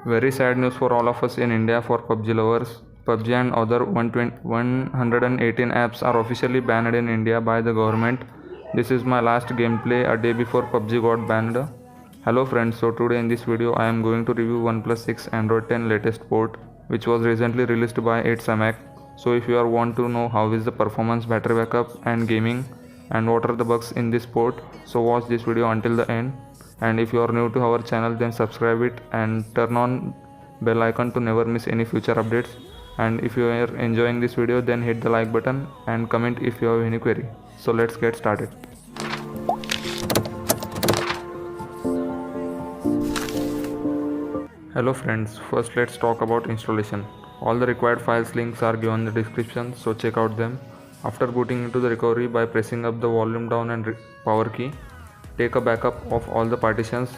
Very sad news for all of us in India for PUBG lovers. PUBG and other 118 apps are officially banned in India by the government. This is my last gameplay a day before PUBG got banned. Hello friends, so today in this video I am going to review OnePlus 6 Android 10 latest port which was recently released by 8 So if you are want to know how is the performance, battery backup and gaming and what are the bugs in this port, so watch this video until the end. And if you are new to our channel, then subscribe it and turn on bell icon to never miss any future updates. And if you are enjoying this video, then hit the like button and comment if you have any query. So let's get started. Hello friends, first let's talk about installation. All the required files links are given in the description, so check out them. After booting into the recovery by pressing up the volume down and power key, take a backup of all the partitions.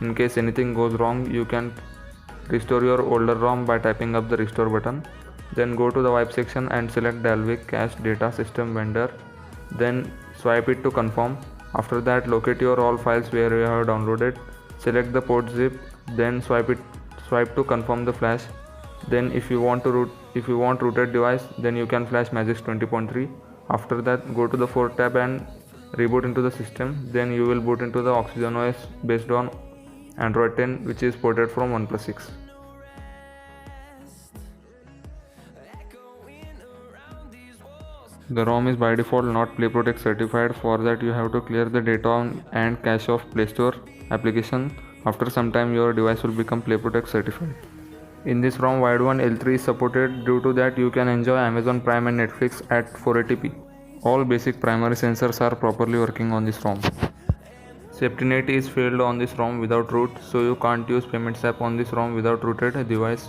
In case anything goes wrong, you can restore your older ROM by tapping up the restore button. Then go to the wipe section and select Dalvik Cache Data System Vendor. Then swipe it to confirm. After that, locate your all files where you have downloaded. Select the port zip. Then swipe to confirm the flash. Then if you want rooted device, then you can flash Magisk 20.3. After that, go to the 4 tab and reboot into the system. Then you will boot into the Oxygen OS based on Android 10, which is ported from OnePlus 6. The ROM is by default not Play Protect certified. For that you have to clear the data and cache of Play Store application. After some time your device will become Play Protect certified. In this ROM, Wideband L3 is supported. Due to that you can enjoy Amazon Prime and Netflix at 480p. All basic primary sensors are properly working on this ROM. SafetyNet is failed on this ROM without root, so you can't use Payments app on this ROM without rooted device.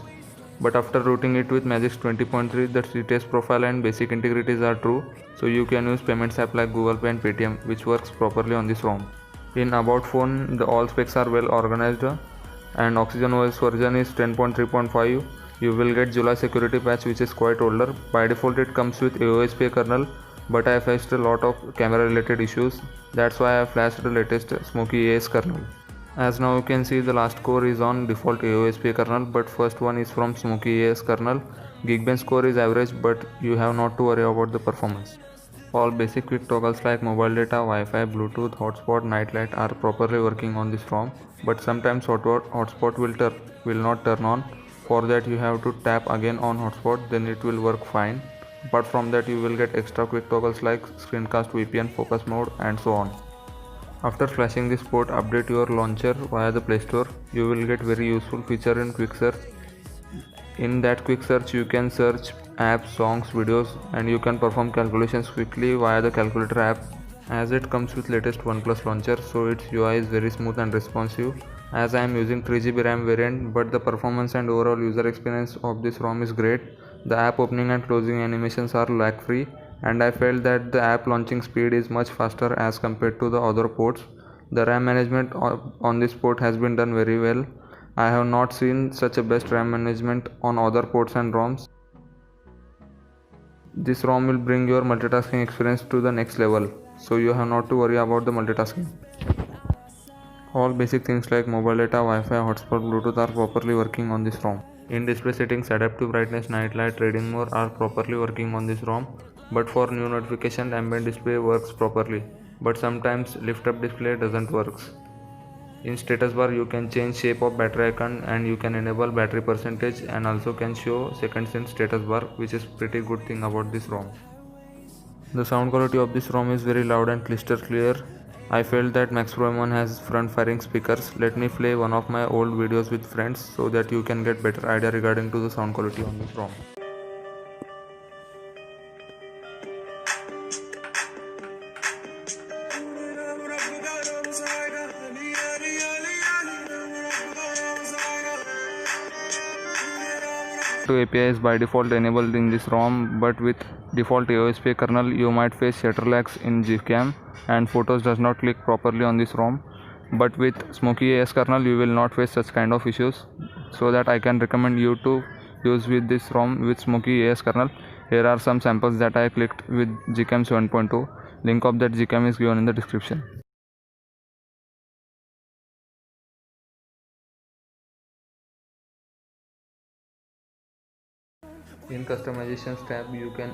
But after rooting it with Magisk 20.3, the CTS profile and basic integrities are true, so you can use Payments app like Google Pay and Paytm, which works properly on this ROM. In About Phone, all specs are well organized, and Oxygen OS version is 10.3.5. You will get July security patch, which is quite older. By default it comes with AOSP kernel, but I faced a lot of camera related issues. That's why I flashed the latest Smoky AS kernel. As now you can see, the last core is on default AOSP kernel, but first one is from Smoky AS kernel. Geekbench score is average, but you have not to worry about the performance. All basic quick toggles like mobile data, Wi-Fi, Bluetooth, hotspot, nightlight are properly working on this ROM, but sometimes hotspot will not turn on. For that you have to tap again on hotspot, then it will work fine. Apart from that, you will get extra quick toggles like screencast, VPN, focus mode and so on. After flashing this port, update your launcher via the Play Store. You will get very useful feature in quick search. In that quick search you can search apps, songs, videos, and you can perform calculations quickly via the calculator app. As it comes with latest OnePlus launcher, so its UI is very smooth and responsive. As I am using 3GB RAM variant, but the performance and overall user experience of this ROM is great. The app opening and closing animations are lag free, and I felt that the app launching speed is much faster as compared to the other ports. The RAM management on this port has been done very well. I have not seen such a best RAM management on other ports and ROMs. This ROM will bring your multitasking experience to the next level, so you have not to worry about the multitasking. All basic things like mobile data, Wi-Fi, hotspot, Bluetooth are properly working on this ROM. In display settings, adaptive brightness, night light, reading mode are properly working on this ROM. But for new notification, ambient display works properly. But sometimes lift up display doesn't work. In status bar, you can change shape of battery icon and you can enable battery percentage and also can show seconds in status bar, which is pretty good thing about this ROM. The sound quality of this ROM is very loud and crystal clear. I felt that Max Pro M1 has front firing speakers. Let me play one of my old videos with friends so that you can get better idea regarding to the sound quality on this ROM. To API is by default enabled in this ROM, but with default AOSP kernel you might face shutter lags in GCam and photos does not click properly on this ROM. But with Smoky AS kernel you will not face such kind of issues, so that I can recommend you to use with this ROM with Smoky AS kernel. Here are some samples that I clicked with GCam 7.2. Link of that GCam is given in the description. In customizations tab, you can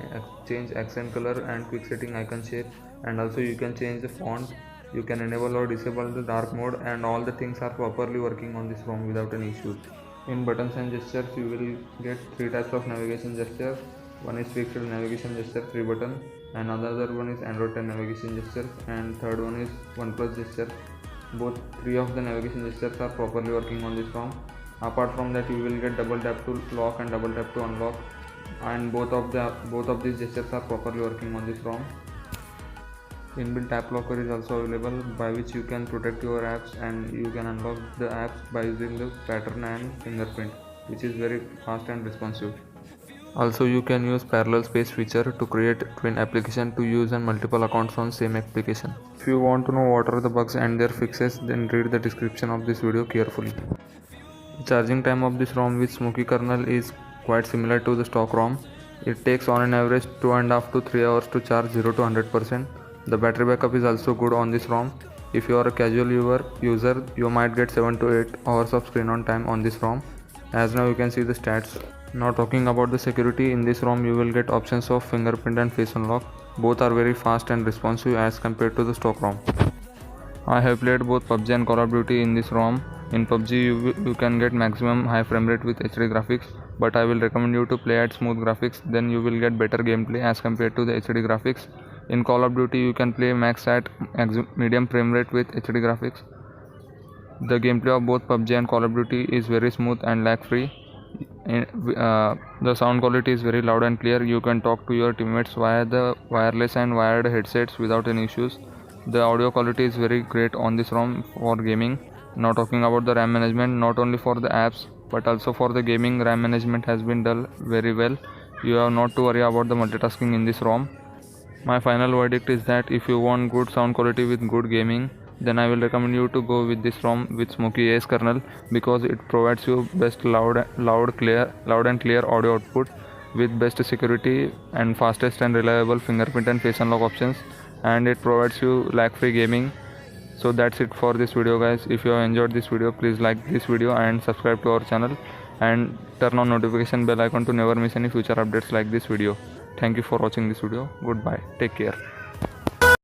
change accent color and quick setting icon shape, and also you can change the font. You can enable or disable the dark mode, and all the things are properly working on this ROM without any issues. In buttons and gestures, you will get 3 types of navigation gestures. One is fixed navigation gesture 3 button, and another one is Android 10 navigation gesture, and third one is OnePlus gesture. Both 3 of the navigation gestures are properly working on this ROM. Apart from that, you will get double tap to lock and double tap to unlock, and both of these gestures are properly working on this ROM. Inbuilt app locker is also available, by which you can protect your apps and you can unlock the apps by using the pattern and fingerprint, which is very fast and responsive. Also, you can use parallel space feature to create twin application to use on multiple accounts on same application. If you want to know what are the bugs and their fixes, then read the description of this video carefully. The charging time of this ROM with Smoky kernel is quite similar to the stock ROM. It takes on an average 2.5 to 3 hours to charge 0 to 100%. The battery backup is also good on this ROM. If you are a casual user, you might get 7 to 8 hours of screen on time on this ROM. As now you can see the stats. Now talking about the security, in this ROM you will get options of fingerprint and face unlock. Both are very fast and responsive as compared to the stock ROM. I have played both PUBG and Call of Duty in this ROM. In PUBG you can get maximum high frame rate with HD graphics, but I will recommend you to play at smooth graphics, then you will get better gameplay as compared to the HD graphics. In Call of Duty you can play max at medium frame rate with HD graphics. The gameplay of both PUBG and Call of Duty is very smooth and lag free. The sound quality is very loud and clear. You can talk to your teammates via the wireless and wired headsets without any issues. The audio quality is very great on this ROM for gaming. Now talking about the RAM management, not only for the apps but also for the gaming, RAM management has been done very well. You have not to worry about the multitasking in this ROM. My final verdict is that if you want good sound quality with good gaming, then I will recommend you to go with this ROM with Smoky AS kernel, because it provides you best loud and clear audio output with best security and fastest and reliable fingerprint and face unlock options, and it provides you lag free gaming. So that's it for this video guys. If you have enjoyed this video, please like this video and subscribe to our channel and turn on notification bell icon to never miss any future updates like this video. Thank you for watching this video. Goodbye. Take care.